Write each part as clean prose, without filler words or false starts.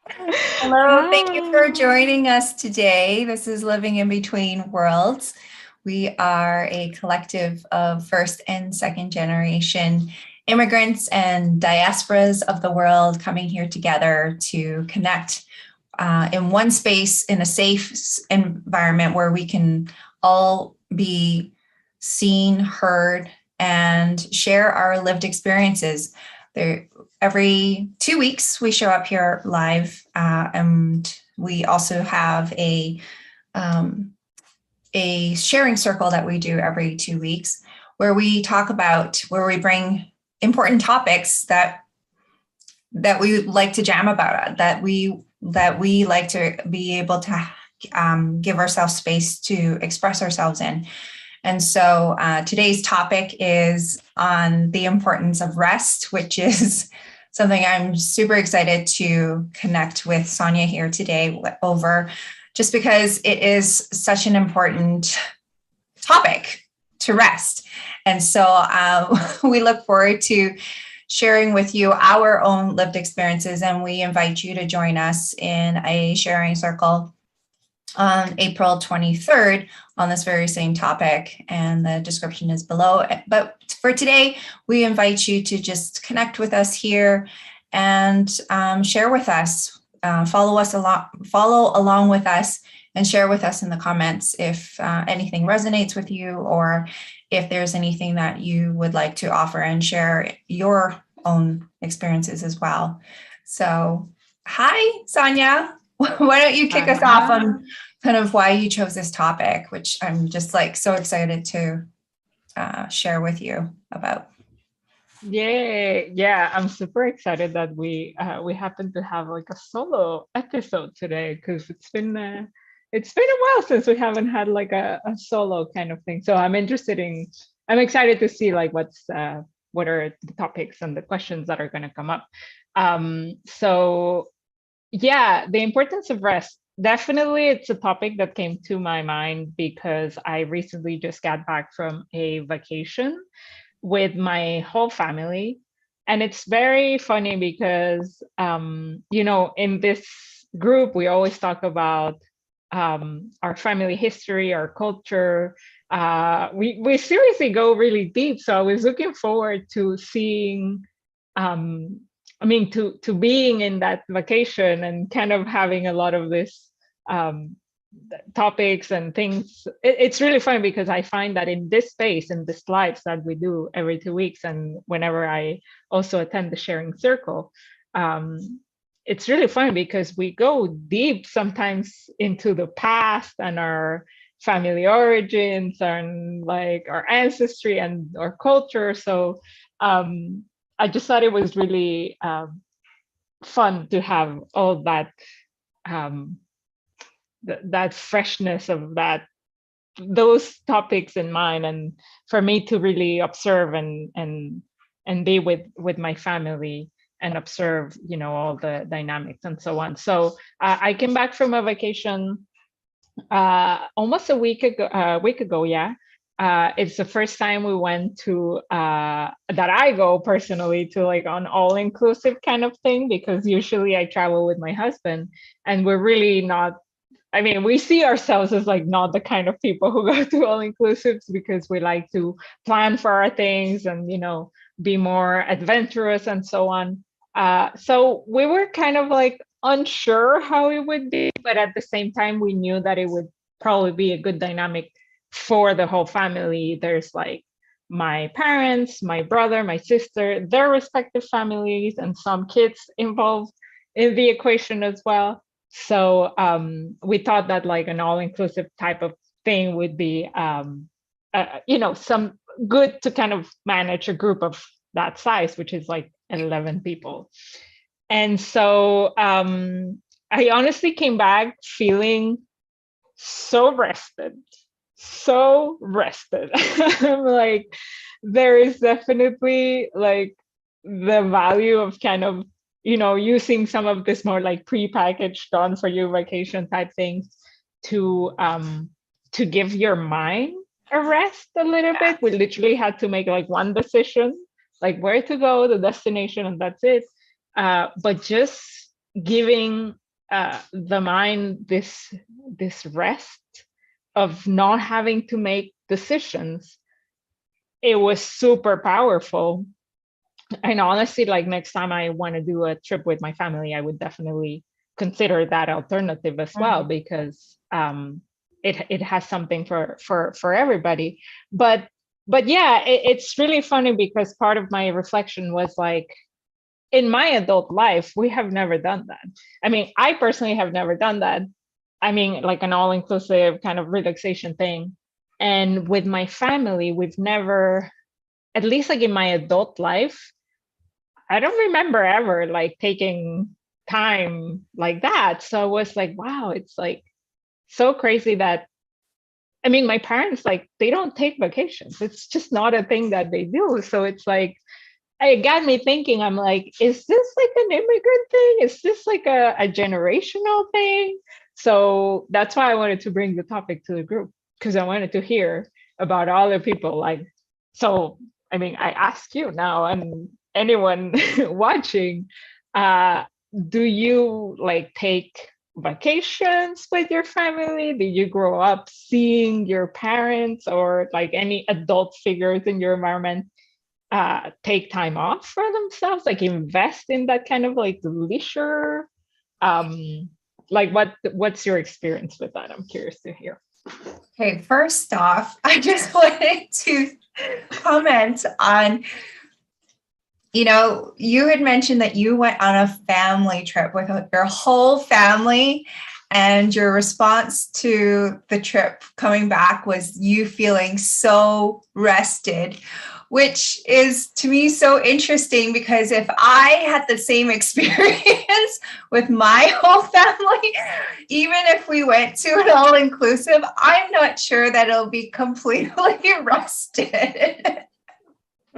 Hello, thank you for Ah, joining us today. This is Living in Between Worlds. We are a collective of first and second generation immigrants and diasporas of the world coming here together to connect in one space in a safe environment where we can all be seen, heard, and share our lived experiences. There, every 2 weeks, we show up here live, and we also have um, a sharing circle that we do every 2 weeks, where we talk about where we bring important topics that we like to jam about, that we like to be able to give ourselves space to express ourselves in. And so today's topic is on the importance of rest, which is something I'm super excited to connect with Sonia here today over, just because it is such an important topic to rest. And so we look forward to sharing with you our own lived experiences, and we invite you to join us in a sharing circle on April 23rd on this very same topic, and the description is below. But for today, we invite you to just connect with us here and share with us, follow along with us, and share with us in the comments if anything resonates with you, or if there's anything that you would like to offer and share your own experiences as well. So, hi, Sonia. Why don't you kick us off on ah. kind of why you chose this topic, which I'm just like so excited to share with you about. Yay. Yeah, I'm super excited that we happen to have like a solo episode today because it's been a while since we haven't had like a solo kind of thing. So I'm excited to see like what are the topics and the questions that are gonna come up. So yeah, the importance of rest. Definitely, it's a topic that came to my mind because I recently just got back from a vacation with my whole family. And it's very funny because, in this group, we always talk about our family history, our culture. We seriously go really deep. So I was looking forward to seeing um, to being in that vacation and kind of having a lot of this um, topics and things. It's really fun because I find that in this space, in this lives that we do every 2 weeks, and whenever I also attend the sharing circle, um, it's really fun because we go deep sometimes into the past and our family origins and like our ancestry and our culture. So um, I just thought it was really fun to have all that um, that freshness of those topics in mind, and for me to really observe and be with my family and observe, all the dynamics and so on. So I came back from a vacation almost a week ago, yeah. It's the first time we went to that I go personally to like an all-inclusive kind of thing, because usually I travel with my husband, and we're really not. I mean, we see ourselves as like not the kind of people who go to all-inclusives, because we like to plan for our things and be more adventurous and so on. So we were kind of like unsure how it would be, but at the same time, we knew that it would probably be a good dynamic for the whole family. There's like my parents, my brother, my sister, their respective families, and some kids involved in the equation as well. So we thought that like an all-inclusive type of thing would be, some good to kind of manage a group of that size, which is like 11 people. And so I honestly came back feeling so rested, so rested. I'm like, there is definitely like the value of kind of, using some of this more like pre-packaged done for you vacation type things to give your mind a rest a little bit. We literally had to make like one decision, like where to go, the destination, and that's it. but just giving the mind this rest of not having to make decisions, it was super powerful. And honestly, like next time I want to do a trip with my family, I would definitely consider that alternative as well, because it has something for everybody. But yeah, it's really funny because part of my reflection was like, in my adult life, we have never done that. I mean, I personally have never done that. I mean, like an all-inclusive kind of relaxation thing. And with my family, we've never, at least like in my adult life, I don't remember ever like taking time like that. So I was like, wow, it's like so crazy that, I mean, my parents, like, they don't take vacations. It's just not a thing that they do. So it's like, it got me thinking, I'm like, is this like an immigrant thing? Is this like a generational thing? So that's why I wanted to bring the topic to the group, because I wanted to hear about other people. Like, so, I mean, I ask you now and anyone watching, uh, do you like take vacations with your family? Did you grow up seeing your parents or like any adult figures in your environment take time off for themselves, like invest in that kind of like leisure? Like what's your experience with that? I'm curious to hear. Okay, first off, I just wanted to comment on, you had mentioned that you went on a family trip with your whole family, and your response to the trip coming back was you feeling so rested, which is to me so interesting, because if I had the same experience with my whole family, even if we went to an all-inclusive, I'm not sure that it'll be completely rested.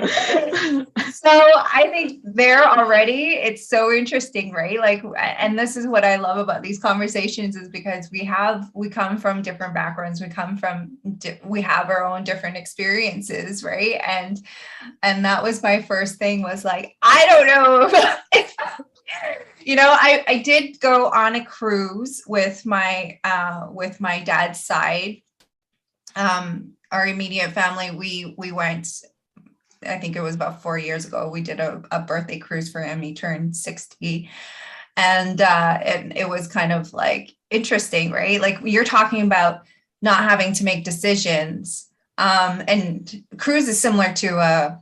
So I think there already, it's so interesting, right? Like, and this is what I love about these conversations, is because we come from different backgrounds. We have our own different experiences, right? And that was my first thing, was like, I don't know if I did go on a cruise with my dad's side. Our immediate family, we went, I think it was about 4 years ago, we did a birthday cruise for him. He turned 60. And it was kind of like interesting, right? Like, you're talking about not having to make decisions. And cruise is similar to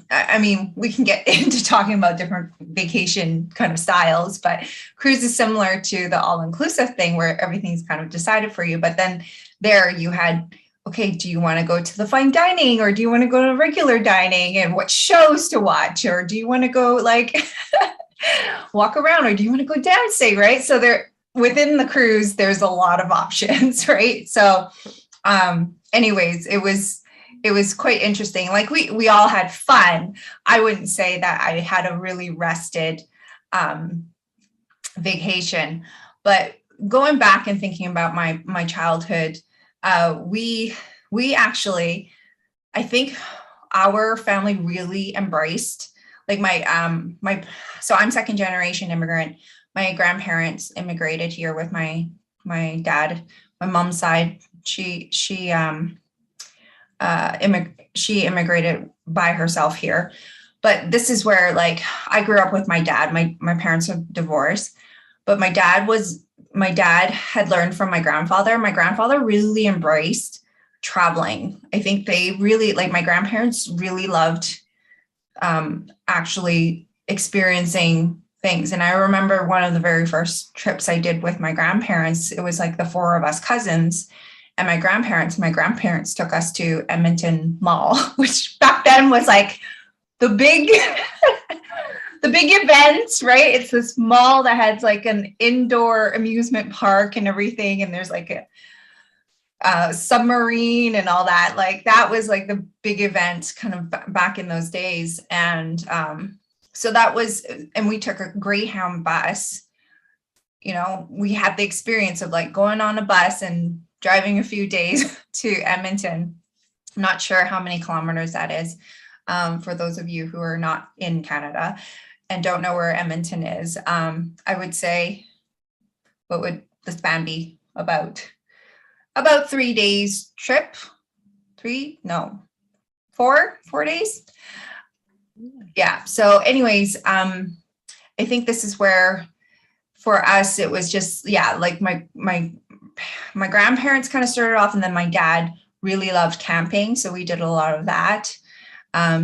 I mean, we can get into talking about different vacation kind of styles, but cruise is similar to the all-inclusive thing where everything's kind of decided for you. But then there you had, okay, do you want to go to the fine dining, or do you want to go to regular dining, and what shows to watch? Or do you want to go like walk around, or do you want to go dancing, right? So there, within the cruise, there's a lot of options, right? So anyways, it was quite interesting. Like, we all had fun. I wouldn't say that I had a really rested vacation, but going back and thinking about my childhood, we actually, I think our family really embraced, like, so I'm second generation immigrant. My grandparents immigrated here with my dad. My mom's side, she immigrated by herself here. But this is where, like, I grew up with my dad. My parents are divorced, but my dad had learned from my grandfather. My grandfather really embraced traveling. I think they really, like, my grandparents really loved actually experiencing things. And I remember one of the very first trips I did with my grandparents, it was like the four of us cousins and my grandparents took us to Edmonton Mall, which back then was like the big the big event, right? It's this mall that has like an indoor amusement park and everything, and there's like a submarine and all that. Like, that was like the big event kind of back in those days. And so that was, and we took a Greyhound bus. We had the experience of like going on a bus and driving a few days to Edmonton. I'm not sure how many kilometers that is, for those of you who are not in Canada. and don't know where Edmonton is, I would say, what would the span be? About 3 days trip. 4 days. Yeah. So anyways, I think this is where for us, it was just, yeah, like my grandparents kind of started off, and then my dad really loved camping. So we did a lot of that.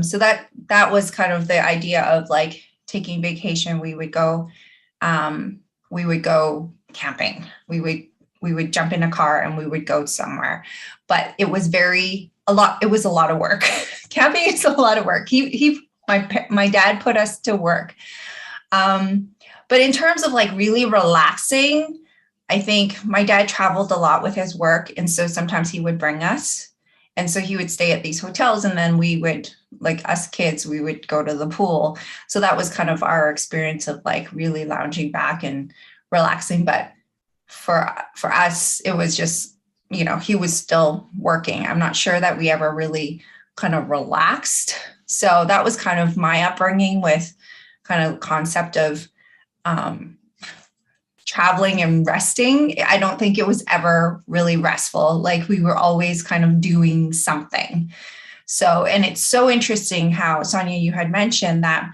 So that was kind of the idea of like taking vacation. We would go camping. We would jump in a car and we would go somewhere, but it was it was a lot of work. Camping is a lot of work. My dad put us to work. But in terms of like really relaxing, I think my dad traveled a lot with his work. And so sometimes he would bring us. And so he would stay at these hotels, and then we would, like us kids, we would go to the pool. So that was kind of our experience of like really lounging back and relaxing. But for us, it was just, he was still working. I'm not sure that we ever really kind of relaxed. So that was kind of my upbringing with kind of concept of traveling and resting. I don't think it was ever really restful. Like we were always kind of doing something. So, and it's so interesting how, Sonia, you had mentioned that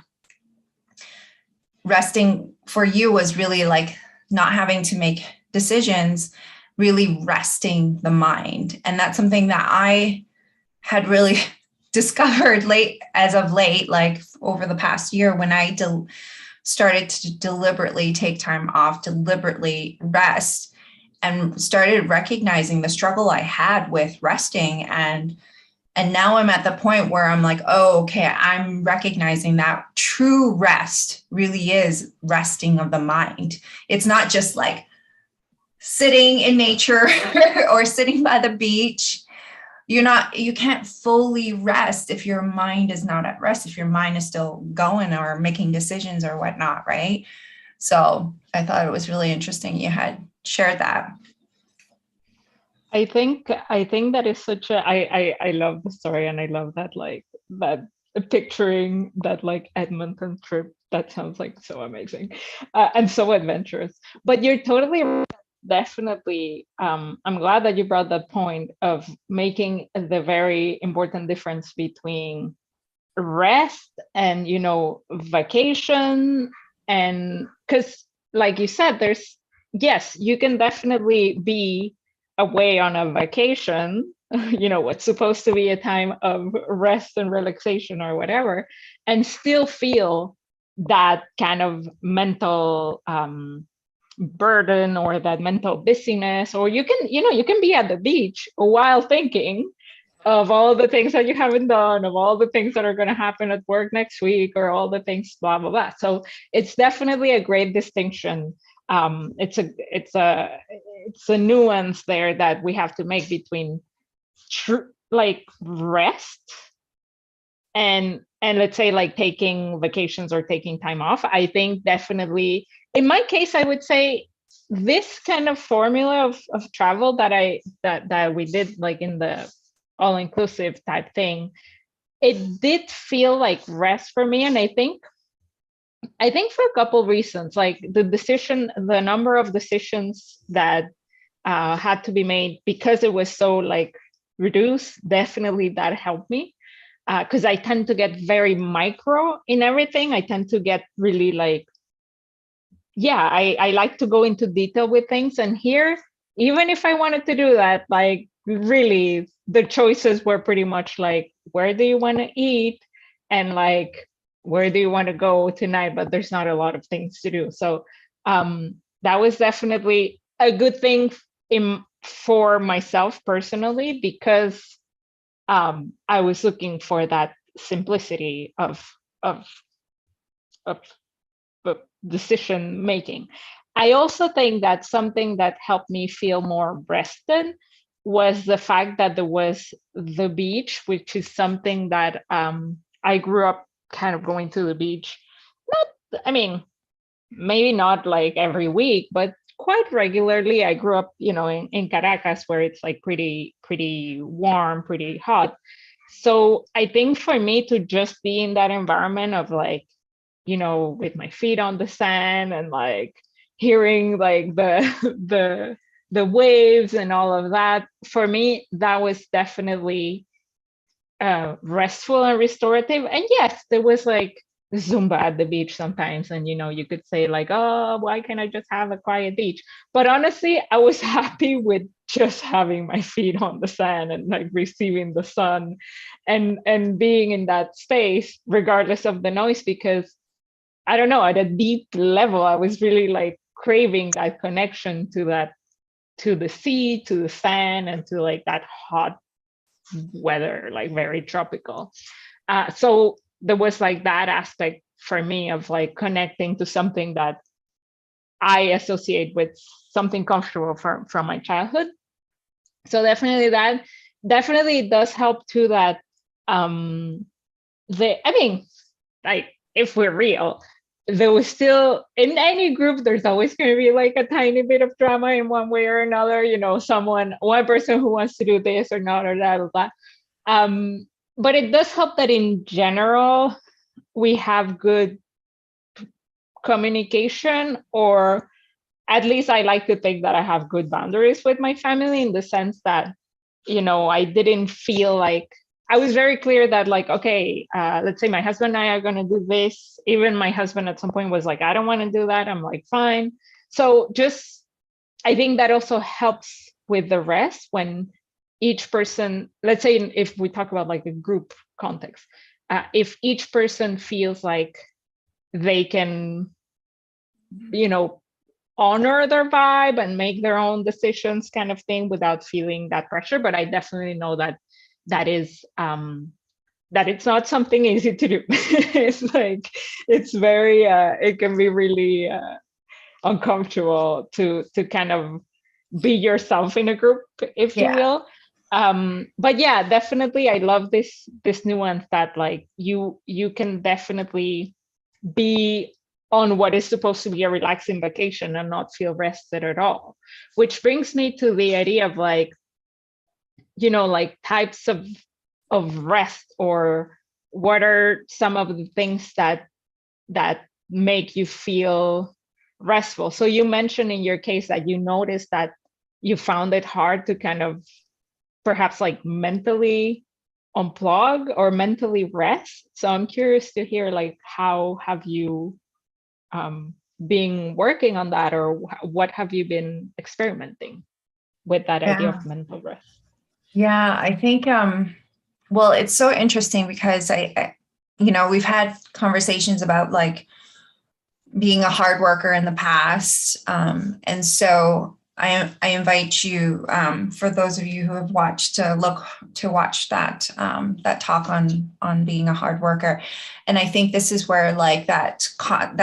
resting for you was really like not having to make decisions, really resting the mind. And that's something that I had really discovered late, like over the past year, when I started to deliberately take time off, deliberately rest, and started recognizing the struggle I had with resting. And now I'm at the point where I'm like, oh, okay, I'm recognizing that true rest really is resting of the mind. It's not just like sitting in nature or sitting by the beach. You can't fully rest if your mind is not at rest, if your mind is still going or making decisions or whatnot, right? So I thought it was really interesting you had shared that. I think that is such a I love the story, and I love that that picturing that like Edmonton trip. That sounds like so amazing and so adventurous. But you're totally right. Definitely. I'm glad that you brought that point of making the very important difference between rest and vacation. And because like you said, yes, you can definitely be away on a vacation, what's supposed to be a time of rest and relaxation or whatever, and still feel that kind of mental burden or that mental busyness. Or you can be at the beach while thinking of all the things that you haven't done, of all the things that are going to happen at work next week, or all the things, blah blah blah. So it's definitely a great distinction. It's a nuance there that we have to make between like rest and let's say like taking vacations or taking time off. I think definitely in my case, I would say this kind of formula of travel that we did, like in the all-inclusive type thing, it did feel like rest for me. And I think for a couple of reasons, like the number of decisions that had to be made because it was so like reduced, definitely that helped me. Because I tend to get very micro in everything. I tend to get really like, I like to go into detail with things. And here, even if I wanted to do that, like really the choices were pretty much like, where do you want to eat? And like, where do you want to go tonight? But there's not a lot of things to do. So that was definitely a good thing for myself personally, because I was looking for that simplicity of decision making. I also think that something that helped me feel more rested was the fact that there was the beach, which is something that I grew up kind of going to the beach. Maybe not like every week, but quite regularly. I grew up, in Caracas, where it's like pretty warm, pretty hot. So I think for me to just be in that environment of like with my feet on the sand and like hearing like the waves and all of that. For me, that was definitely restful and restorative. And yes, there was like Zumba at the beach sometimes, and you could say like, oh, why can't I just have a quiet beach? But honestly, I was happy with just having my feet on the sand and like receiving the sun and being in that space regardless of the noise, because I don't know, at a deep level I was really like craving that connection to the sea, to the sand, and to like that hot weather, like very tropical. So there was like that aspect for me of like connecting to something that I associate with something comfortable from my childhood. So definitely it does help too that I mean, like if we're real, there was still in any group, there's always going to be like a tiny bit of drama in one way or another, one person who wants to do this or not or that or that. But it does help that in general, we have good communication, or at least I like to think that I have good boundaries with my family, in the sense that, I didn't feel like, I was very clear that like, okay, let's say my husband and I are going to do this. Even my husband at some point was like, I don't want to do that. I'm like, fine. So just, I think that also helps with the rest when each person, let's say if we talk about like a group context, if each person feels like they can, honor their vibe and make their own decisions kind of thing without feeling that pressure. But I definitely know that is that it's not something easy to do. It's like, it's very it can be really uncomfortable to kind of be yourself in a group, if you Yeah. will. But yeah, definitely I love this nuance that like you can definitely be on what is supposed to be a relaxing vacation and not feel rested at all. Which brings me to the idea of like, like types of rest, or what are some of the things that make you feel restful. So you mentioned in your case that you noticed that you found it hard to kind of perhaps like mentally unplug or mentally rest. So I'm curious to hear like, how have you been working on that, or what have you been experimenting with that idea Yeah. of mental rest? Yeah, I think well, it's so interesting because we've had conversations about like being a hard worker in the past. And so I invite you, for those of you who have watched, to watch that talk on being a hard worker. And I think this is where like that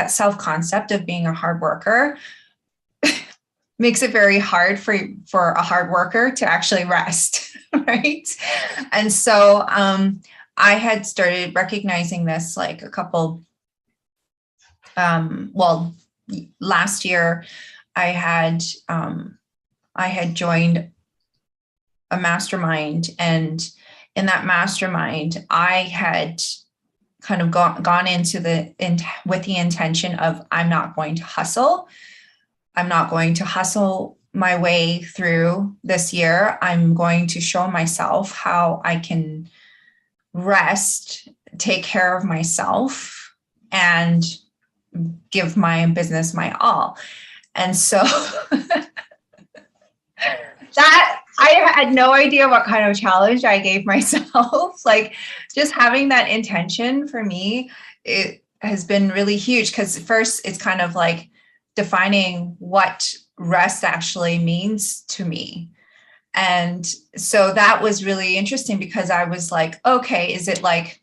self concept of being a hard worker makes it very hard for a hard worker to actually rest, right? And so I had started recognizing this like a couple, last year I had joined a mastermind, and in that mastermind I had kind of gone into with the intention of, I'm not going to hustle. I'm not going to hustle my way through this year. I'm going to show myself how I can rest, take care of myself, and give my business my all. And so that I had no idea what kind of challenge I gave myself. Like, just having that intention for me, it has been really huge, because first it's kind of like defining what rest actually means to me. And so that was really interesting, because I was like, okay, is it like,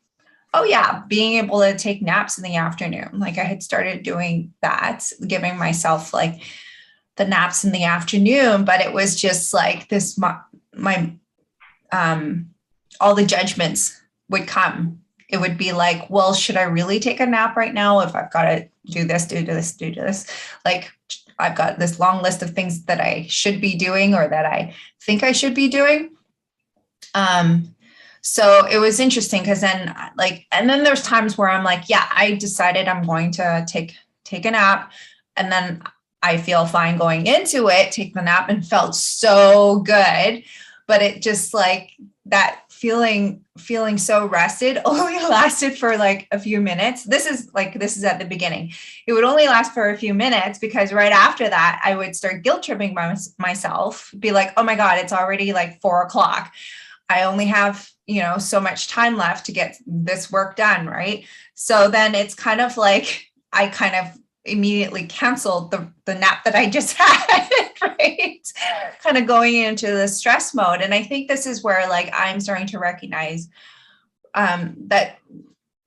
oh yeah, being able to take naps in the afternoon? Like I had started doing that, giving myself like the naps in the afternoon, but it was just like this, my all the judgments would come. It would be like, well, should I really take a nap right now if I've got to do this? Like, I've got this long list of things that I should be doing, or that I think I should be doing. So it was interesting because then and then there's times where I'm like, yeah, I decided I'm going to take a nap. And then I feel fine going into it, take the nap, and felt so good. But it just like that feeling so rested only lasted for like a few minutes. This is at the beginning. It would only last for a few minutes because right after that, I would start guilt tripping myself, be like, oh my God, it's already like 4 o'clock. I only have, so much time left to get this work done. Right. So then it's kind of like, I kind of immediately canceled the nap that I just had, right? Kind of going into the stress mode. And I think this is where like I'm starting to recognize that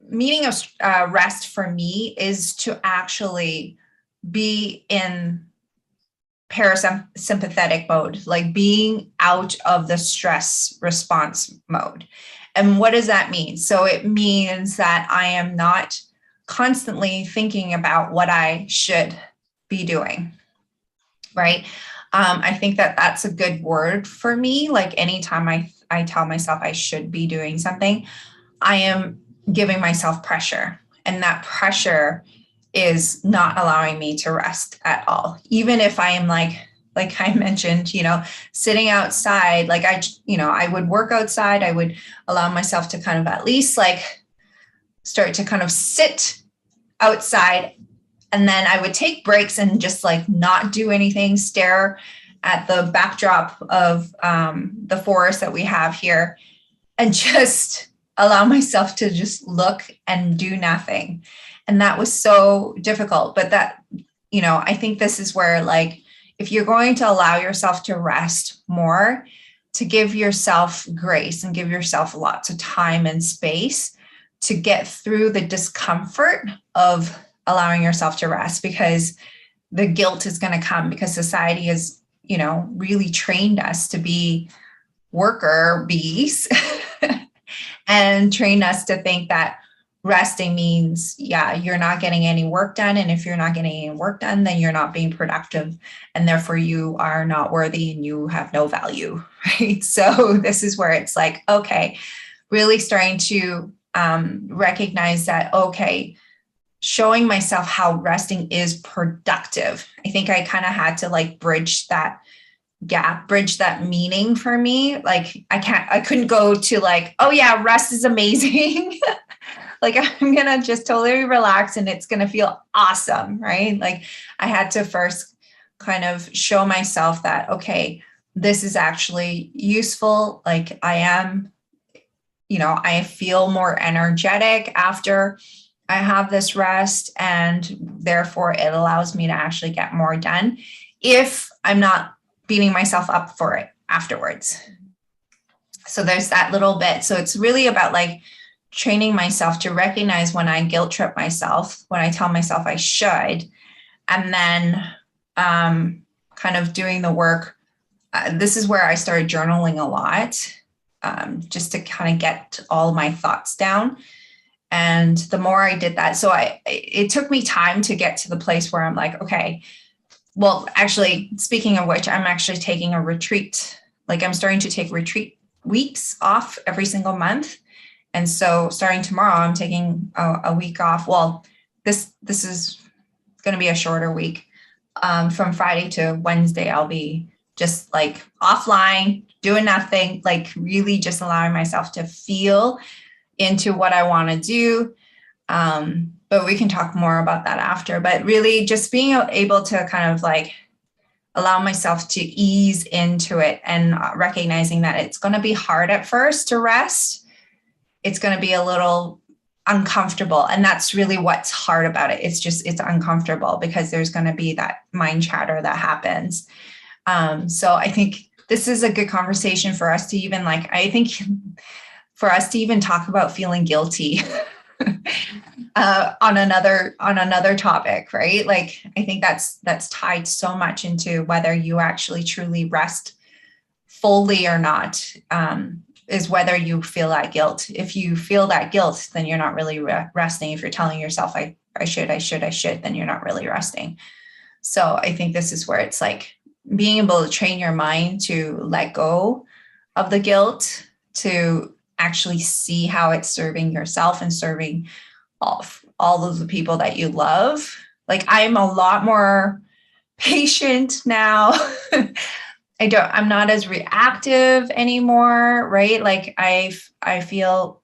meaning of rest for me is to actually be in parasympathetic mode, like being out of the stress response mode. And what does that mean? So it means that I am not constantly thinking about what I should be doing, right? I think that that's a good word for me. Like anytime I tell myself I should be doing something, I am giving myself pressure. And that pressure is not allowing me to rest at all. Even if I am like I mentioned, sitting outside, like I would work outside, I would allow myself to kind of at least like start to kind of sit outside. And then I would take breaks and just like not do anything, stare at the backdrop of the forest that we have here and just allow myself to just look and do nothing. And that was so difficult. But that, I think this is where like, if you're going to allow yourself to rest more, to give yourself grace and give yourself lots of time and space to get through the discomfort of allowing yourself to rest, because the guilt is going to come because society has, really trained us to be worker bees and trained us to think that resting means, yeah, you're not getting any work done. And if you're not getting any work done, then you're not being productive. And therefore you are not worthy and you have no value, right? So this is where it's like, okay, really starting to recognize that, okay, showing myself how resting is productive. I think I kind of had to like bridge that gap, bridge that meaning for me. Like I couldn't go to like, oh yeah, rest is amazing. Like I'm going to just totally relax and it's going to feel awesome, right? Like I had to first kind of show myself that, okay, this is actually useful. Like I am, I feel more energetic after I have this rest, and therefore it allows me to actually get more done if I'm not beating myself up for it afterwards. So there's that little bit. So it's really about like training myself to recognize when I guilt trip myself, when I tell myself I should, and then kind of doing the work. This is where I started journaling a lot, just to kind of get all my thoughts down. And the more I did that, so it took me time to get to the place where I'm like, okay, well, actually, speaking of which, I'm actually taking a retreat. Like I'm starting to take retreat weeks off every single month. And so starting tomorrow, I'm taking a week off. Well, this is going to be a shorter week. From Friday to Wednesday, I'll be just like offline, doing nothing, like really just allowing myself to feel into what I want to do. But we can talk more about that after. But really just being able to kind of like allow myself to ease into it and recognizing that it's going to be hard at first to rest. It's going to be a little uncomfortable. And that's really what's hard about it. It's uncomfortable because there's going to be that mind chatter that happens. So I think this is a good conversation for us to even for us to even talk about feeling guilty on another topic, right? Like, I think that's tied so much into whether you actually truly rest fully or not, is whether you feel that guilt. If you feel that guilt, then you're not really resting. If you're telling yourself, I should, then you're not really resting. So I think this is where it's like being able to train your mind to let go of the guilt, to actually see how it's serving yourself and serving all of the people that you love. Like I'm a lot more patient now. I'm not as reactive anymore, right? Like I feel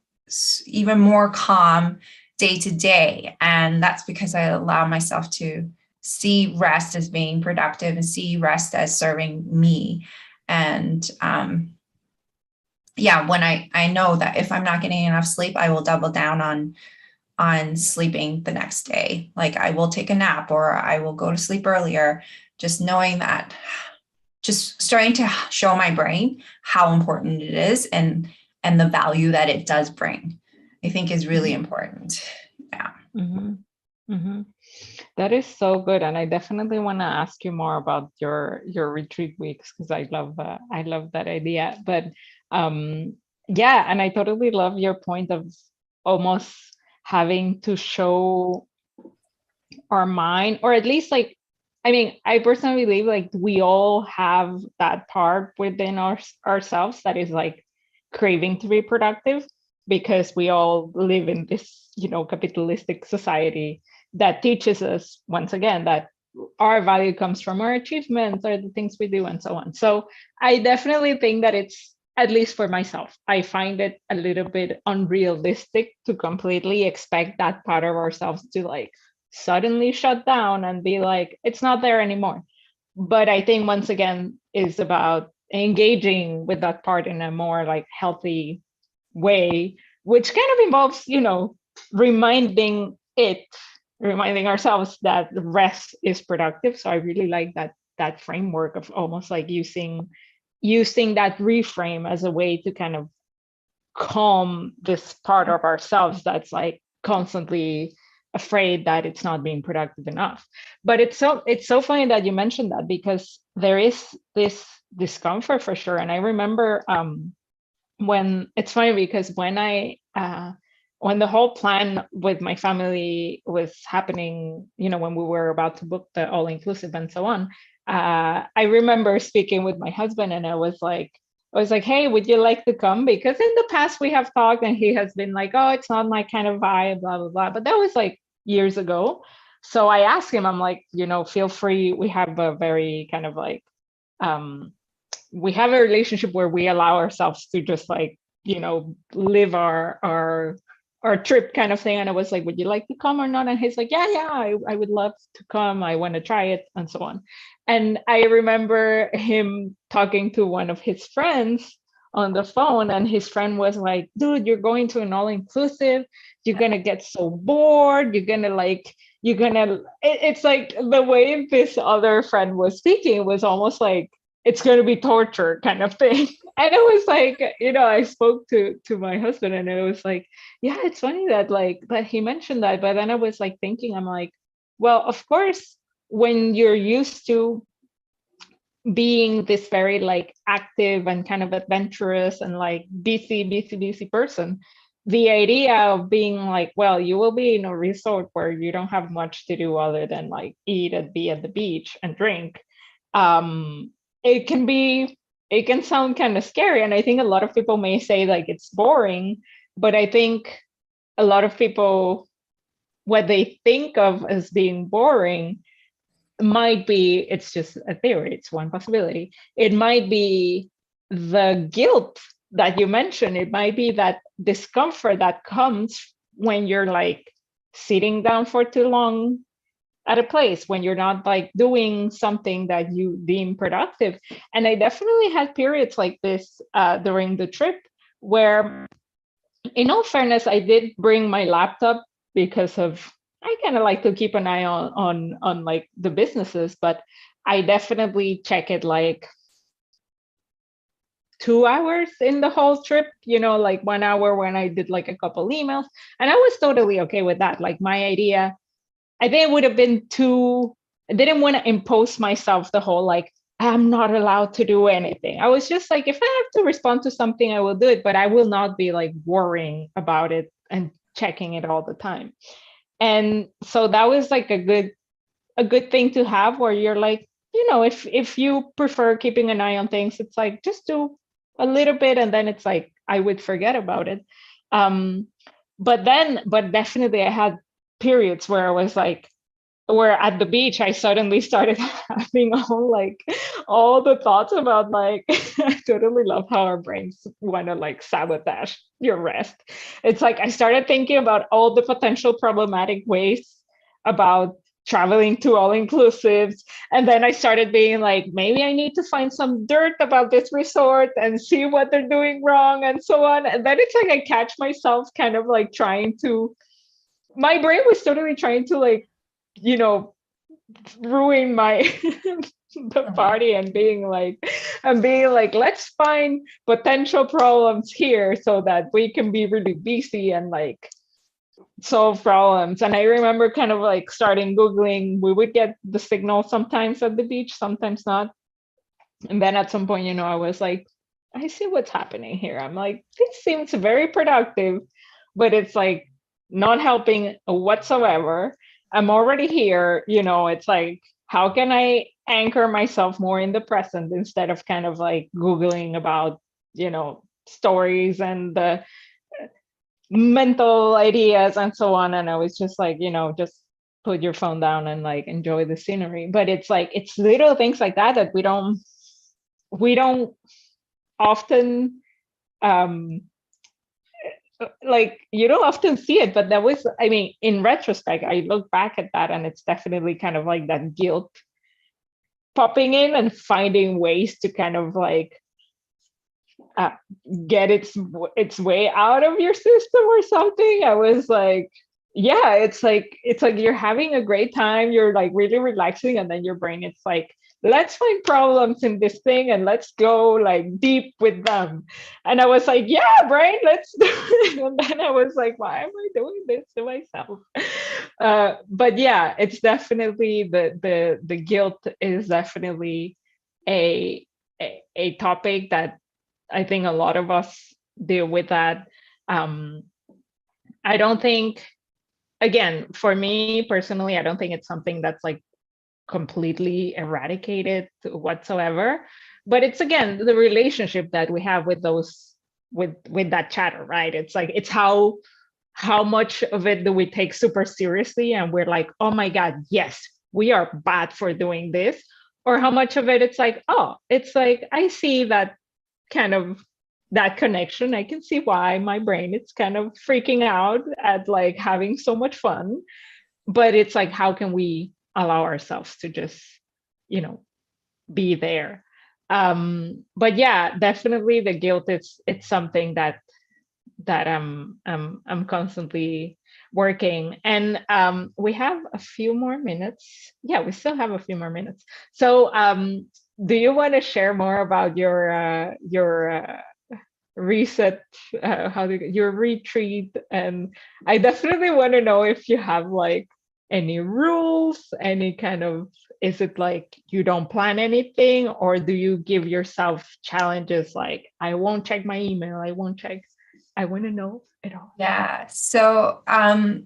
even more calm day to day. And that's because I allow myself to see rest as being productive and see rest as serving me. And yeah, when I know that if I'm not getting enough sleep, I will double down on sleeping the next day. Like I will take a nap or I will go to sleep earlier, just knowing that, just starting to show my brain how important it is and the value that it does bring, I think is really important. Yeah. That is so good, and I definitely want to ask you more about your retreat weeks because I love that idea. But yeah, and I totally love your point of almost having to show our mind, or at least like, I mean, I personally believe like we all have that part within ourselves that is like craving to be productive, because we all live in this, capitalistic society that teaches us once again that our value comes from our achievements or the things we do and so on. So I definitely think that it's, at least for myself, I find it a little bit unrealistic to completely expect that part of ourselves to like suddenly shut down and be like, it's not there anymore. But I think once again is about engaging with that part in a more like healthy way, which kind of involves, reminding ourselves that rest is productive. So I really like that framework of almost like using that reframe as a way to kind of calm this part of ourselves that's like constantly afraid that it's not being productive enough. But it's so funny that you mentioned that, because there is this discomfort for sure. And I remember when, it's funny because when the whole plan with my family was happening, when we were about to book the all inclusive and so on, I remember speaking with my husband, and I was like, hey, would you like to come? Because in the past we have talked and he has been like, oh, it's not my kind of vibe, blah, blah, blah. But that was like years ago. So I asked him, I'm like, feel free. We have a very kind of like, we have a relationship where we allow ourselves to just like, live our trip kind of thing. And I was like, would you like to come or not? And he's like, yeah, I would love to come. I want to try it and so on. And I remember him talking to one of his friends on the phone, and his friend was like, dude, you're going to an all-inclusive. You're going to get so bored. It's like the way this other friend was speaking was almost like, it's going to be torture kind of thing. And it was like, I spoke to my husband, and it was like, yeah, it's funny that like that he mentioned that. But then I was like thinking, I'm like, well, of course, when you're used to being this very like active and kind of adventurous and like busy person, the idea of being like, well, you will be in a resort where you don't have much to do other than like eat and be at the beach and drink, it can sound kind of scary. And I think a lot of people may say like it's boring, but I think a lot of people, what they think of as being boring might be, it's just a theory, it's one possibility. It might be the guilt that you mentioned. It might be that discomfort that comes when you're like sitting down for too long at a place, when you're not like doing something that you deem productive. And I definitely had periods like this during the trip where, in all fairness, I did bring my laptop because of, I kind of like to keep an eye on like the businesses, but I definitely check it like 2 hours in the whole trip, like 1 hour when I did like a couple emails, and I was totally okay with that. Like my idea, I think it would have been I didn't want to impose myself the whole like, I'm not allowed to do anything. I was just like, if I have to respond to something, I will do it, but I will not be like worrying about it and checking it all the time. And so that was like a good thing to have, where you're like, if you prefer keeping an eye on things, it's like, just do a little bit, and then it's like I would forget about it. Um, but definitely I had periods where I was like, where at the beach I suddenly started having all the thoughts about like I totally love how our brains want to like sabotage your rest. It's like I started thinking about all the potential problematic ways about traveling to all inclusives, and then I started being like, maybe I need to find some dirt about this resort and see what they're doing wrong and so on. And then it's like I catch myself kind of like trying to, my brain was totally trying to like, you know, ruin my the party, and being like, let's find potential problems here so that we can be really busy and like solve problems. And I remember kind of like starting Googling. We would get the signal sometimes at the beach, sometimes not. And then at some point, you know, I was like, I see what's happening here. I'm like, this seems very productive, but it's like not helping whatsoever. I'm already here, you know, it's like, how can I anchor myself more in the present instead of kind of like Googling about, you know, stories and the mental ideas and so on. And I was just like, you know, just put your phone down and like enjoy the scenery. But it's like, it's little things like that that we don't often like, you don't often see it. But that was, I mean, in retrospect, I look back at that and it's definitely kind of like that guilt popping in and finding ways to kind of like uh, get its way out of your system or something. I was like, yeah, it's like you're having a great time, you're like really relaxing, and then your brain, it's like, let's find problems in this thing and let's go like deep with them. And I was like, yeah, brain, let's do it. And then I was like, why am I doing this to myself? But yeah, it's definitely the guilt is definitely a a topic that I think a lot of us deal with that. Um, I don't think, again, for me personally, I don't think it's something that's like completely eradicated whatsoever. But it's, again, the relationship that we have with those, with that chatter, right? It's like, it's how much of it do we take super seriously and we're like, oh my God, yes, we are bad for doing this. Or how much of it it's like, oh, it's like, I see that kind of that connection. I can see why my brain is kind of freaking out at like having so much fun. But it's like, how can we allow ourselves to just, you know, be there? But yeah, definitely the guilt is, it's something that I'm constantly working. And we have a few more minutes. Yeah, we still have a few more minutes. So do you want to share more about your reset, your retreat? And I definitely want to know if you have like any rules, any kind of, is it like you don't plan anything, or do you give yourself challenges like, I won't check my email, I won't check? I want to know it all. Yeah. So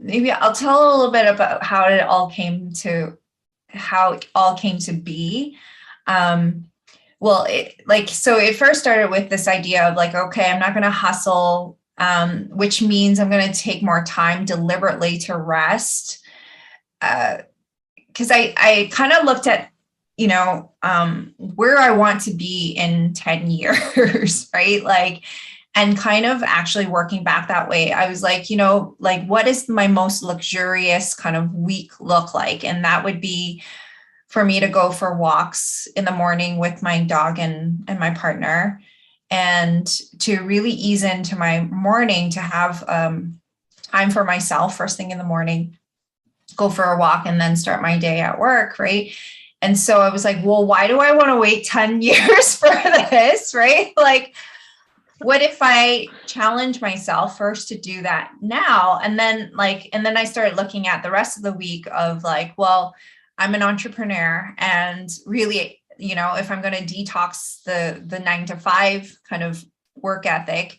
maybe I'll tell a little bit about how it all came to be. Well, so it first started with this idea of like, okay, I'm not going to hustle, which means I'm going to take more time deliberately to rest. Because I kind of looked at, where I want to be in 10 years, right? Like, and kind of actually working back that way. I was like, like, what is my most luxurious kind of week look like? And that would be for me to go for walks in the morning with my dog and my partner, and to really ease into my morning, to have time for myself first thing in the morning, go for a walk, and then start my day at work, right? And so I was like, well, why do I want to wait 10 years for this, right? Like, what if I challenge myself first to do that now? And then I started looking at the rest of the week of like, well, I'm an entrepreneur, and really, if I'm going to detox the 9 to 5 kind of work ethic,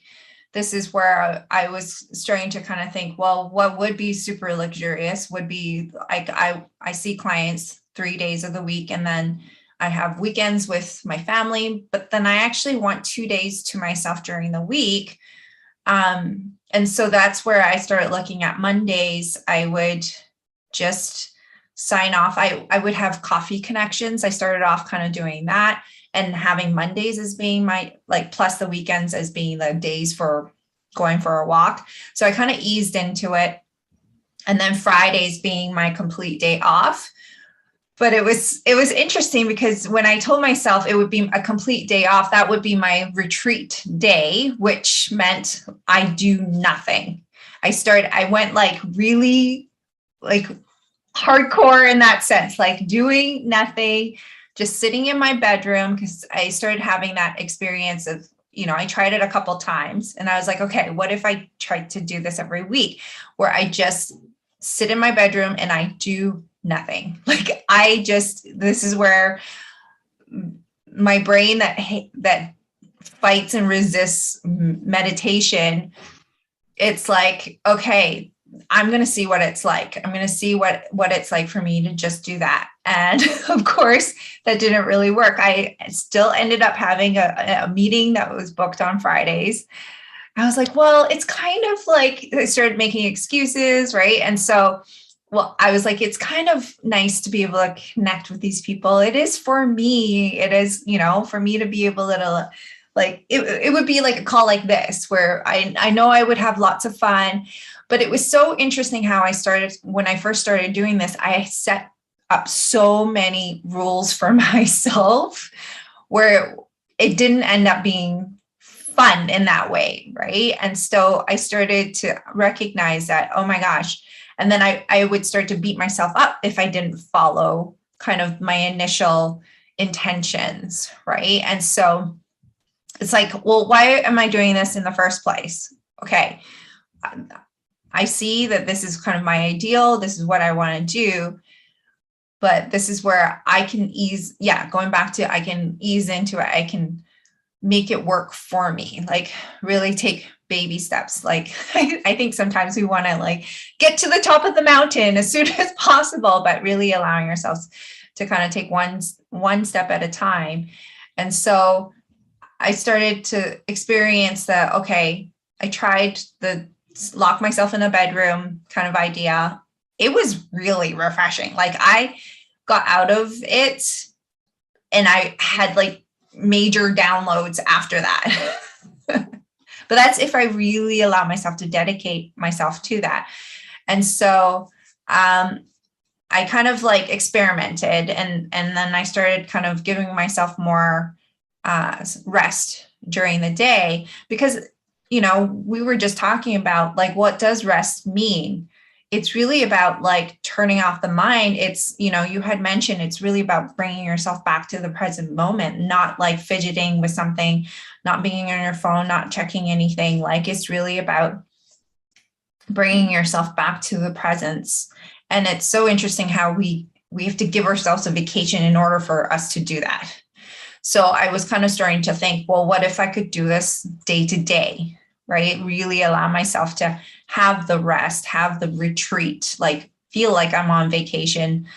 this is where I was starting to kind of think, well, what would be super luxurious would be like, I see clients 3 days of the week, and then I have weekends with my family, but then I actually want 2 days to myself during the week. And so that's where I started looking at Mondays. I would just sign off. I would have coffee connections. I started off kind of doing that and having Mondays as being my, like, plus the weekends as being the days for going for a walk. So I kind of eased into it. And then Fridays being my complete day off. But it was interesting because when I told myself it would be a complete day off, that would be my retreat day, which meant I do nothing. I went like really like hardcore in that sense, like doing nothing, just sitting in my bedroom, because I started having that experience of, I tried it a couple times and I was like, okay, what if I tried to do this every week where I just sit in my bedroom and I do nothing. Like this is where my brain that fights and resists meditation, it's like, okay, I'm going to see what it's like. I'm going to see what it's like for me to just do that. And of course, that didn't really work. I still ended up having a meeting that was booked on Fridays. I was like, well, it's kind of like, I started making excuses, right? And so, well, I was like, it's kind of nice to be able to connect with these people. It is for me. It is, for me to be able to, like, it would be like a call like this, where I know I would have lots of fun. But it was so interesting how when I first started doing this, I set up so many rules for myself where it didn't end up being fun in that way, right? And so I started to recognize that, oh my gosh. And then I would start to beat myself up if I didn't follow kind of my initial intentions, right? And so it's like, well, why am I doing this in the first place? Okay, I see that this is kind of my ideal. This is what I want to do. But this is where I can going back to, I can ease into it. I can make it work for me, like really take baby steps. Like I think sometimes we want to like get to the top of the mountain as soon as possible, but really allowing ourselves to kind of take one step at a time. And so I started to experience that, okay, I tried the lock myself in a bedroom kind of idea. It was really refreshing. Like I got out of it and I had like major downloads after that. But that's if I really allow myself to dedicate myself to that. And so I kind of like experimented and then I started kind of giving myself more rest during the day because, we were just talking about like, what does rest mean? It's really about like turning off the mind. It's, you had mentioned it's really about bringing yourself back to the present moment, not like fidgeting with something, not being on your phone, not checking anything. Like it's really about bringing yourself back to the presence. And it's so interesting how we have to give ourselves a vacation in order for us to do that. So I was kind of starting to think, well, what if I could do this day to day, right? Really allow myself to have the rest, have the retreat, like feel like I'm on vacation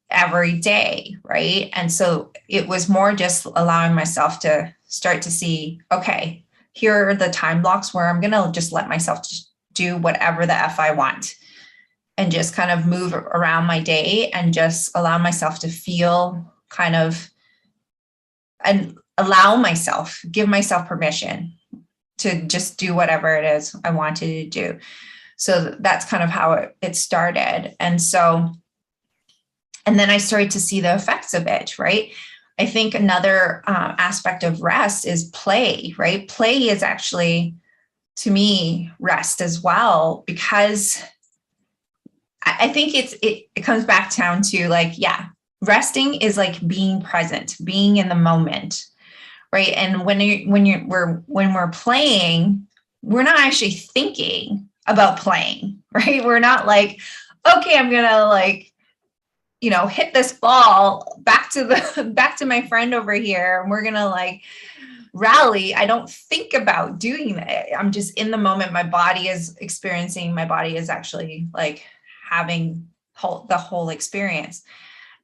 every day, right? And so it was more just allowing myself to start to see, okay, here are the time blocks where I'm going to just let myself do whatever the F I want and just kind of move around my day and just allow myself to feel kind of and give myself permission to just do whatever it is I wanted to do. So that's kind of how it started. And then I started to see the effects of it, right? I think another aspect of rest is play, right? Play is actually, to me, rest as well, because I think it comes back down to like, yeah, resting is like being present, being in the moment, right? And when we're playing, we're not actually thinking about playing, right? We're not like, okay, I'm gonna like, hit this ball back to my friend over here, and we're gonna like rally. I don't think about doing that. I'm just in the moment. My body is experiencing. My body is actually like having the whole experience.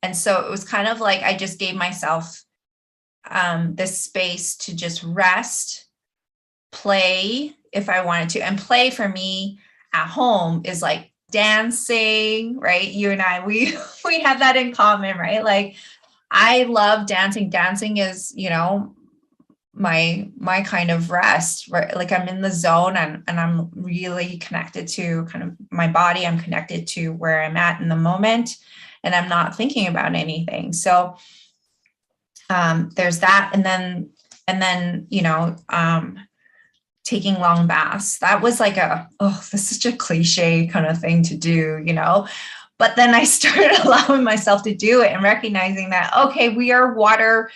And so it was kind of like I just gave myself this space to just rest, play if I wanted to. And play for me at home is like dancing, right? You and I, we have that in common, right? Like I love dancing. Dancing is, my kind of rest, right? Like I'm in the zone and I'm really connected to kind of my body. I'm connected to where I'm at in the moment and I'm not thinking about anything. So there's that. And then, taking long baths. That was like this is such a cliche kind of thing to do, but then I started allowing myself to do it and recognizing that, okay, we are water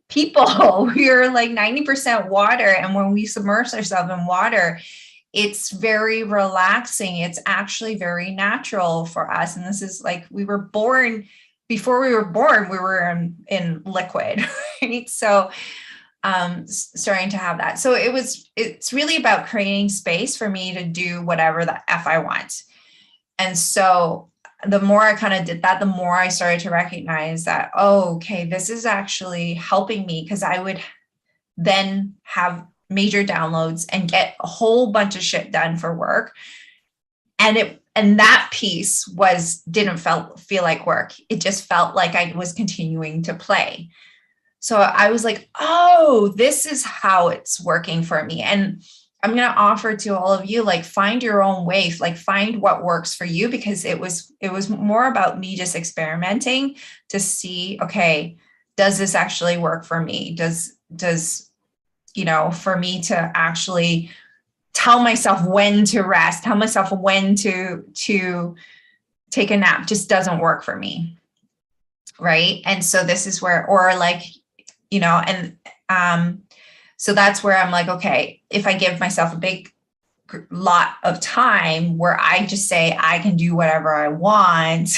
people. We are like 90% water. And when we submerge ourselves in water, it's very relaxing. It's actually very natural for us. And this is like, before we were born, we were in liquid, right? So starting to have that. So it's really about creating space for me to do whatever the F I want. And so the more I kind of did that, the more I started to recognize that, okay, this is actually helping me, because I would then have major downloads and get a whole bunch of shit done for work. And that piece didn't feel like work. It just felt like I was continuing to play. So I was like, oh, this is how it's working for me. And I'm going to offer to all of you, like, find your own way, like find what works for you, because it was more about me just experimenting to see, okay, does this actually work for me? Does, for me to actually tell myself when to rest, tell myself when to take a nap just doesn't work for me. Right. And so this is where, so that's where I'm like, okay, if I give myself a big lot of time where I just say I can do whatever I want,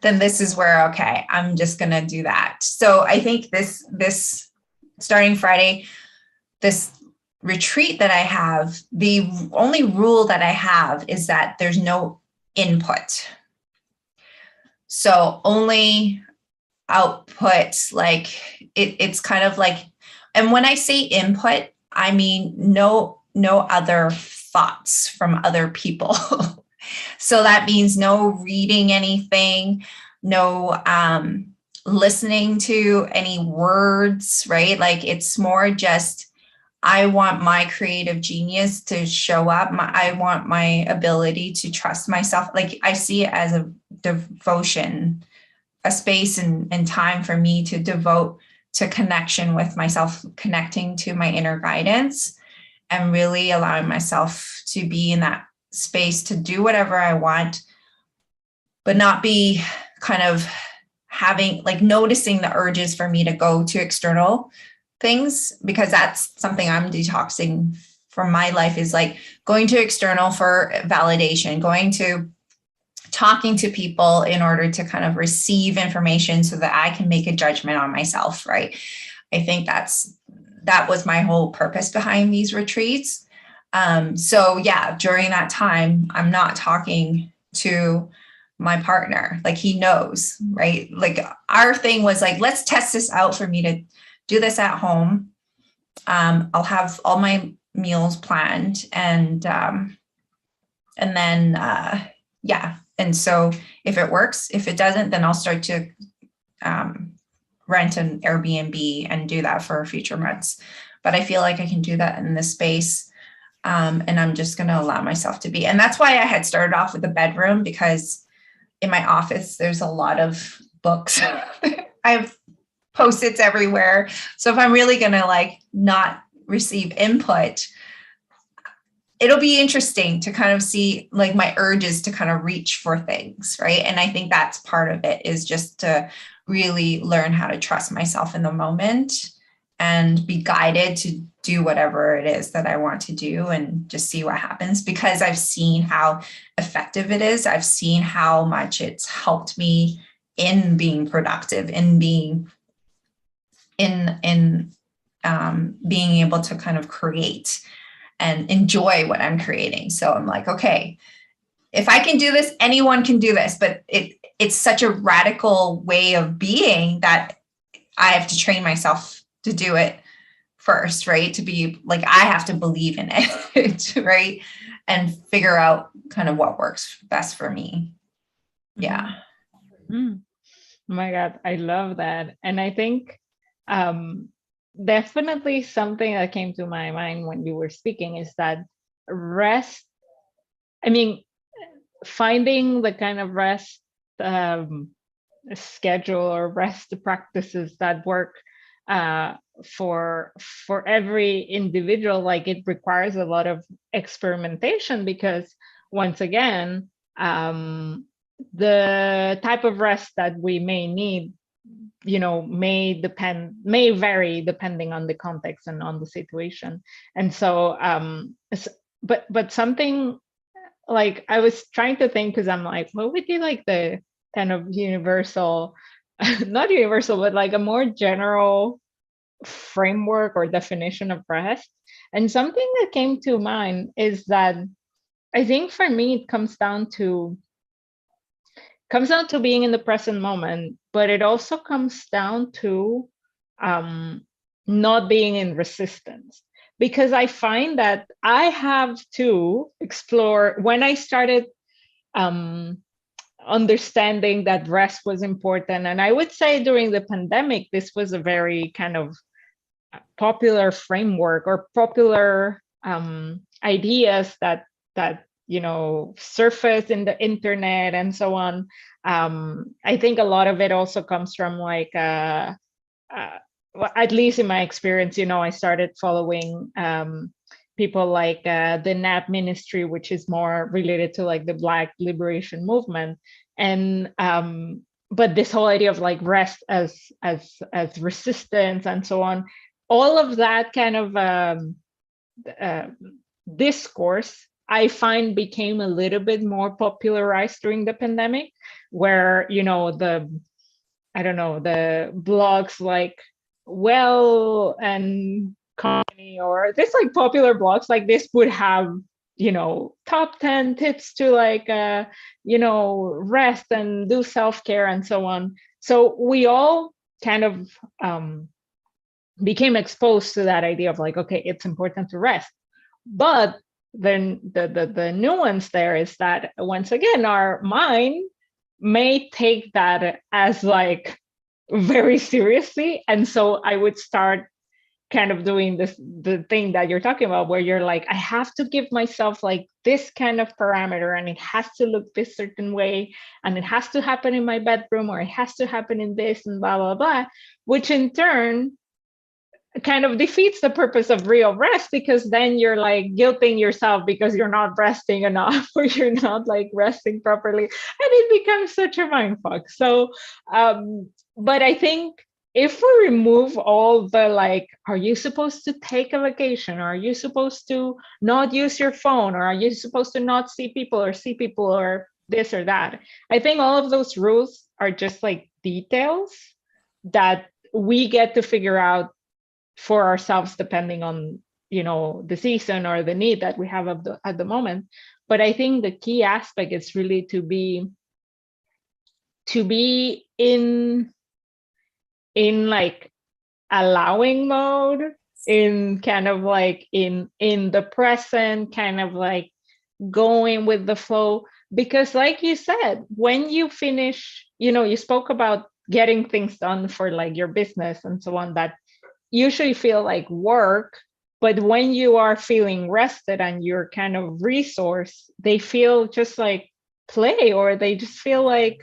then this is where, okay, I'm just going to do that. So I think this starting Friday, this retreat that I have, the only rule that I have is that there's no input. So only output, like it's kind of like, and when I say input, I mean no other thoughts from other people. So that means no reading anything, no listening to any words, right? Like it's more just, I want my creative genius to show up. I want my ability to trust myself. Like I see it as a devotion, a space and time for me to devote to connection with myself, connecting to my inner guidance, and really allowing myself to be in that space to do whatever I want, but not be kind of having, like, noticing the urges for me to go to external things, because that's something I'm detoxing from my life, is like going to external for validation, going to talking to people in order to kind of receive information so that I can make a judgment on myself, right? I think that was my whole purpose behind these retreats. So yeah, during that time, I'm not talking to my partner, like he knows, right? Like our thing was like, let's test this out for me to do this at home. I'll have all my meals planned and then, yeah. And so if it works, if it doesn't, then I'll start to rent an Airbnb and do that for future months. But I feel like I can do that in this space. And I'm just going to allow myself to be. And that's why I had started off with the bedroom, because in my office, there's a lot of books. I have Post-its everywhere. So if I'm really going to like not receive input, it'll be interesting to kind of see like my urges to kind of reach for things, right? And I think that's part of it, is just to really learn how to trust myself in the moment and be guided to do whatever it is that I want to do and just see what happens, because I've seen how effective it is. I've seen how much it's helped me in being productive, in being being able to kind of create and enjoy what I'm creating. So I'm like, okay, if I can do this, anyone can do this, but it's such a radical way of being that I have to train myself to do it first, right? To be like, I have to believe in it, right? And figure out kind of what works best for me. Yeah. Mm. Oh my God, I love that. And I think definitely something that came to my mind when you were speaking is that rest, I mean, finding the kind of rest schedule or rest practices that work uh, for every individual, like it requires a lot of experimentation because once again, the type of rest that we may need, you know, may vary depending on the context and on the situation. And so but something like I was trying to think, because I'm like, what would be like the kind of universal, not universal, but like a more general framework or definition of rest. And something that came to mind is that I think for me it comes down to being in the present moment, but it also comes down to not being in resistance. Because I find that I have to explore when I started understanding that rest was important. And I would say during the pandemic, this was a very kind of popular framework or popular ideas that you know surface in the internet and so on. I think a lot of it also comes from like well, at least in my experience, you know, I started following people like the NAP ministry, which is more related to like the Black liberation movement, and but this whole idea of like rest as resistance and so on, all of that kind of uh, discourse I find became a little bit more popularized during the pandemic, where you know I don't know, the blogs like Well and Company or this like popular blogs like this would have, you know, top 10 tips to like you know, rest and do self-care and so on. So we all kind of became exposed to that idea of like, okay, it's important to rest. But then the nuance there is that once again, our mind may take that as like very seriously. And so I would start kind of doing this, the thing that you're talking about, where you're like, I have to give myself like this kind of parameter and it has to look this certain way and it has to happen in my bedroom or it has to happen in this and blah, blah, blah, which in turn kind of defeats the purpose of real rest, because then you're like guilting yourself because you're not resting enough or you're not like resting properly, and it becomes such a mind fuck. So but I think if we remove all the like, are you supposed to take a vacation, or are you supposed to not use your phone, or are you supposed to not see people or see people or this or that, I think all of those rules are just like details that we get to figure out for ourselves depending on, you know, the season or the need that we have at the moment. But I think the key aspect is really to be in like allowing mode, in kind of like in the present, kind of like going with the flow. Because like you said, when you finish, you know, you spoke about getting things done for like your business and so on, that usually feel like work, but when you are feeling rested and you're kind of resource, they feel just like play, or they just feel like,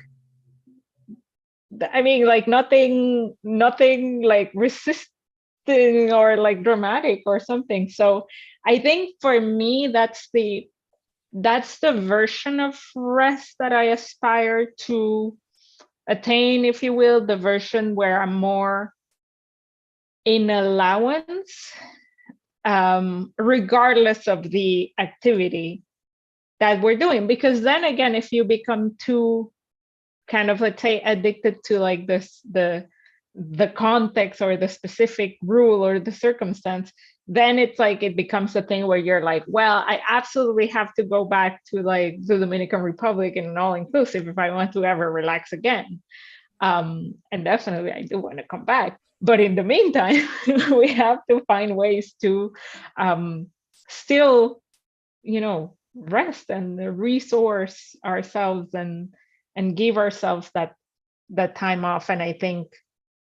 I mean, like nothing like resisting or like dramatic or something. So I think for me, that's the version of rest that I aspire to attain, if you will, the version where I'm more in allowance, regardless of the activity that we're doing. Because then again, if you become too kind of, let's say, addicted to like this, the the context or the specific rule or the circumstance, then it's like it becomes a thing where you're like, well, I absolutely have to go back to like the Dominican Republic and an all inclusive if I want to ever relax again. And definitely I do want to come back. But in the meantime, we have to find ways to still, rest and resource ourselves and give ourselves that time off. And I think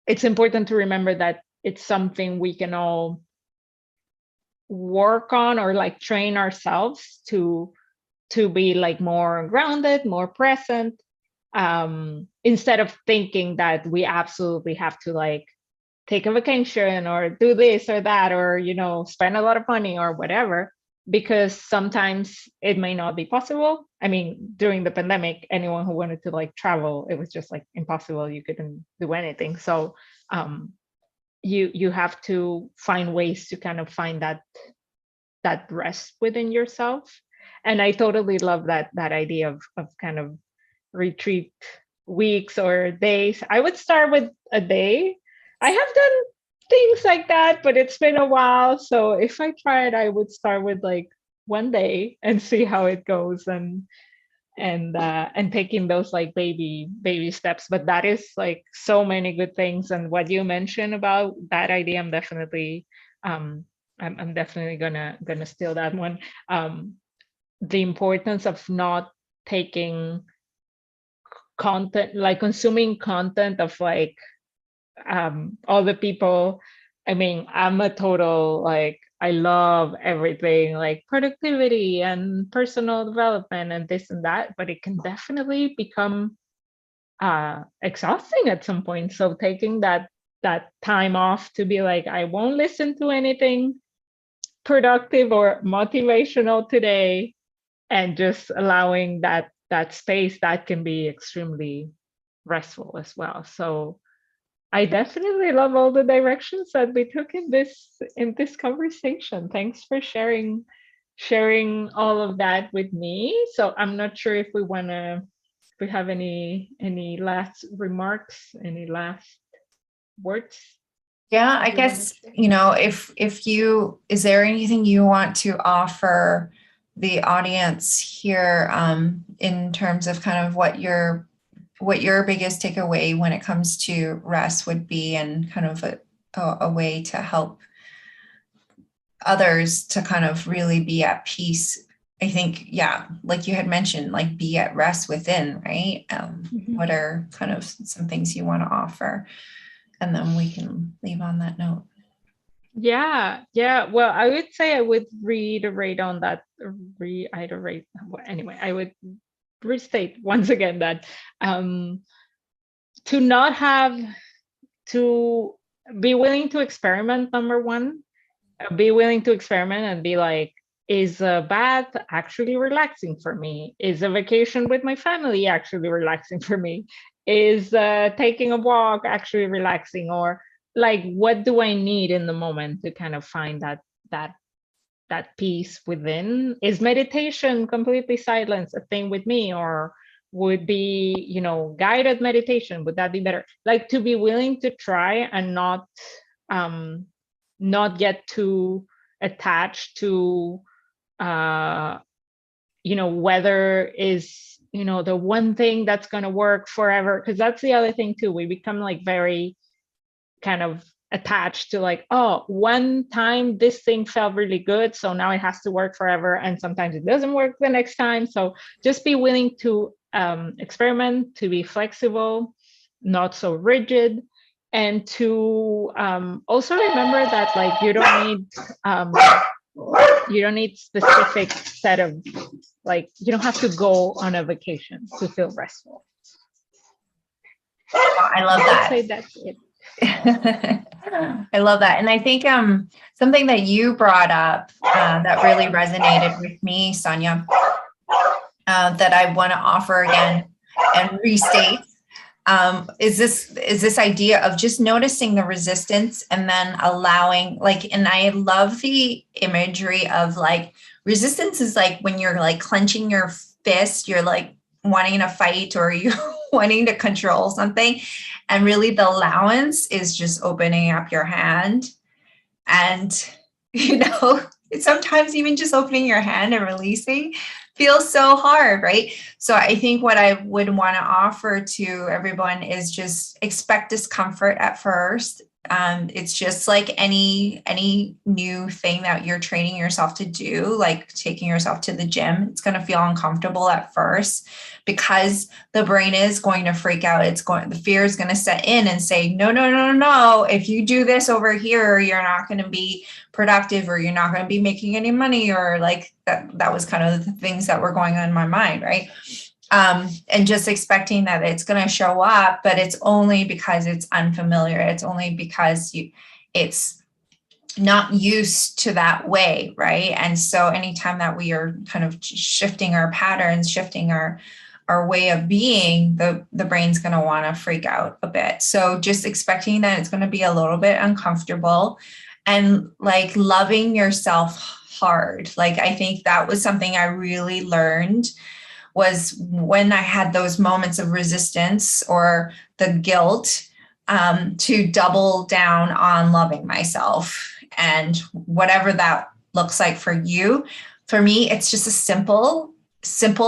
it's important to remember that it's something we can all work on or like train ourselves to be like more grounded, more present, instead of thinking that we absolutely have to like take a vacation or do this or that, or spend a lot of money or whatever, because sometimes it may not be possible. I mean, during the pandemic, anyone who wanted to like travel, it was just like impossible. You couldn't do anything. So you have to find ways to kind of find that rest within yourself. And I totally love that idea of kind of retreat weeks or days. I would start with a day. I have done things like that, but it's been a while. So if I tried, I would start with like one day and see how it goes, and taking those like baby steps. But that is like so many good things. And what you mentioned about that idea, I'm definitely I'm definitely gonna steal that one. The importance of not taking content, like consuming content of like other people. I mean, I'm a total like, I love everything like productivity and personal development and this and that, but it can definitely become exhausting at some point. So taking that time off to be like, I won't listen to anything productive or motivational today, and just allowing that space, that can be extremely restful as well. So I definitely love all the directions that we took in this conversation. Thanks for sharing all of that with me. So I'm not sure if we have any last remarks, any last words. Yeah, I guess, is there anything you want to offer the audience here, in terms of kind of what your biggest takeaway when it comes to rest would be, and kind of a way to help others to kind of really be at peace? I think, yeah, like you had mentioned, like be at rest within, right? What are kind of some things you want to offer? And then we can leave on that note. Yeah. Well, I would say I would reiterate on that. Anyway, I would restate once again that to not have to be willing to experiment. Number one, be willing to experiment and be like, is a bath actually relaxing for me? Is a vacation with my family actually relaxing for me? Is taking a walk actually relaxing? Or like, what do I need in the moment to kind of find that peace within? Is meditation, completely silence, a thing with me? Or would be, guided meditation, would that be better? Like, to be willing to try and not get too attached to whether is the one thing that's going to work forever. Because that's the other thing too, we become like very kind of attached to like, oh, one time this thing felt really good, so now it has to work forever, and sometimes it doesn't work the next time. So just be willing to experiment, to be flexible, not so rigid, and to also remember that like you don't need specific set of, like, you don't have to go on a vacation to feel restful. I love that. I'd say that's it. I love that. And I think something that you brought up that really resonated with me, Sonia, that I want to offer again and restate, is this idea of just noticing the resistance and then allowing, like, and I love the imagery of like, resistance is like when you're like clenching your fist, you're like wanting to fight, or you wanting to control something. And really the allowance is just opening up your hand. And, it's sometimes even just opening your hand and releasing feels so hard, right? So I think what I would want to offer to everyone is just expect discomfort at first. It's just like any new thing that you're training yourself to do, like taking yourself to the gym. It's going to feel uncomfortable at first because the brain is going to freak out. The fear is going to set in and say, no, no, no, no, no. If you do this over here, you're not going to be productive, or you're not going to be making any money, or like that was kind of the things that were going on in my mind, right? And just expecting that it's going to show up, but it's only because it's unfamiliar. It's only because it's not used to that way, right? And so anytime that we are kind of shifting our patterns, shifting our way of being, the brain's going to want to freak out a bit. So just expecting that it's going to be a little bit uncomfortable, and like loving yourself hard. Like, I think that was something I really learned, was when I had those moments of resistance or the guilt, to double down on loving myself, and whatever that looks like for you. For me, it's just a simple,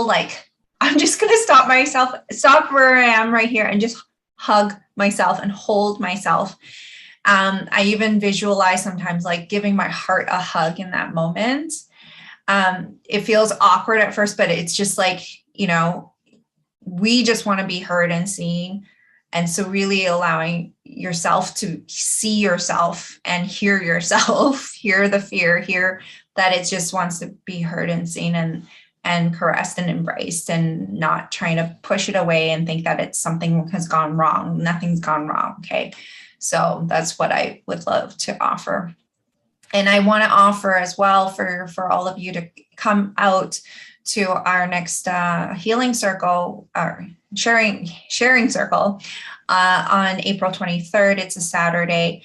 like, I'm just going to stop where I am right here and just hug myself and hold myself. I even visualize sometimes like giving my heart a hug in that moment. It feels awkward at first, but it's just like, we just want to be heard and seen. And so really allowing yourself to see yourself and hear yourself, hear the fear, hear that it just wants to be heard and seen and caressed and embraced, and not trying to push it away and think that it's something has gone wrong. Nothing's gone wrong. Okay. So that's what I would love to offer. And I want to offer as well for all of you to come out to our next healing circle, or sharing circle, on April 23rd. It's a Saturday,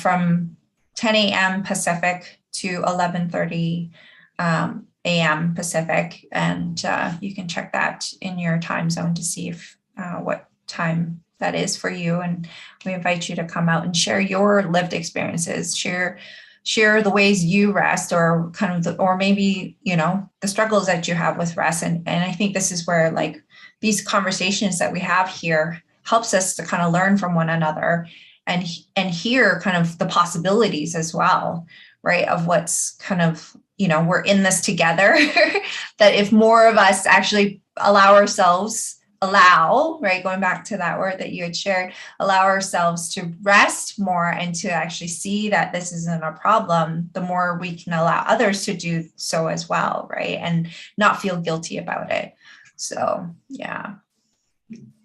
from 10 a.m. Pacific to 11:30 a.m. Pacific. And you can check that in your time zone to see if what time that is for you. And we invite you to come out and share your lived experiences, share the ways you rest, or kind of or maybe, the struggles that you have with rest. And I think this is where like these conversations that we have here helps us to kind of learn from one another and hear kind of the possibilities as well, right? Of what's kind of, we're in this together, that if more of us actually right? Going back to that word that you had shared, allow ourselves to rest more and to actually see that this isn't a problem, the more we can allow others to do so as well, right? And not feel guilty about it. So, yeah.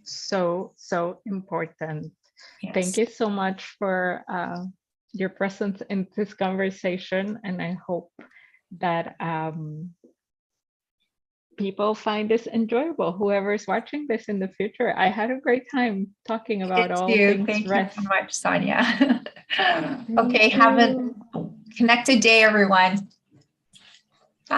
So important. Yes. Thank you so much for your presence in this conversation. And I hope that people find this enjoyable, whoever is watching this in the future. I had a great time talking about all things Thank rest. you so much, Sonia. Okay, have a connected day, everyone.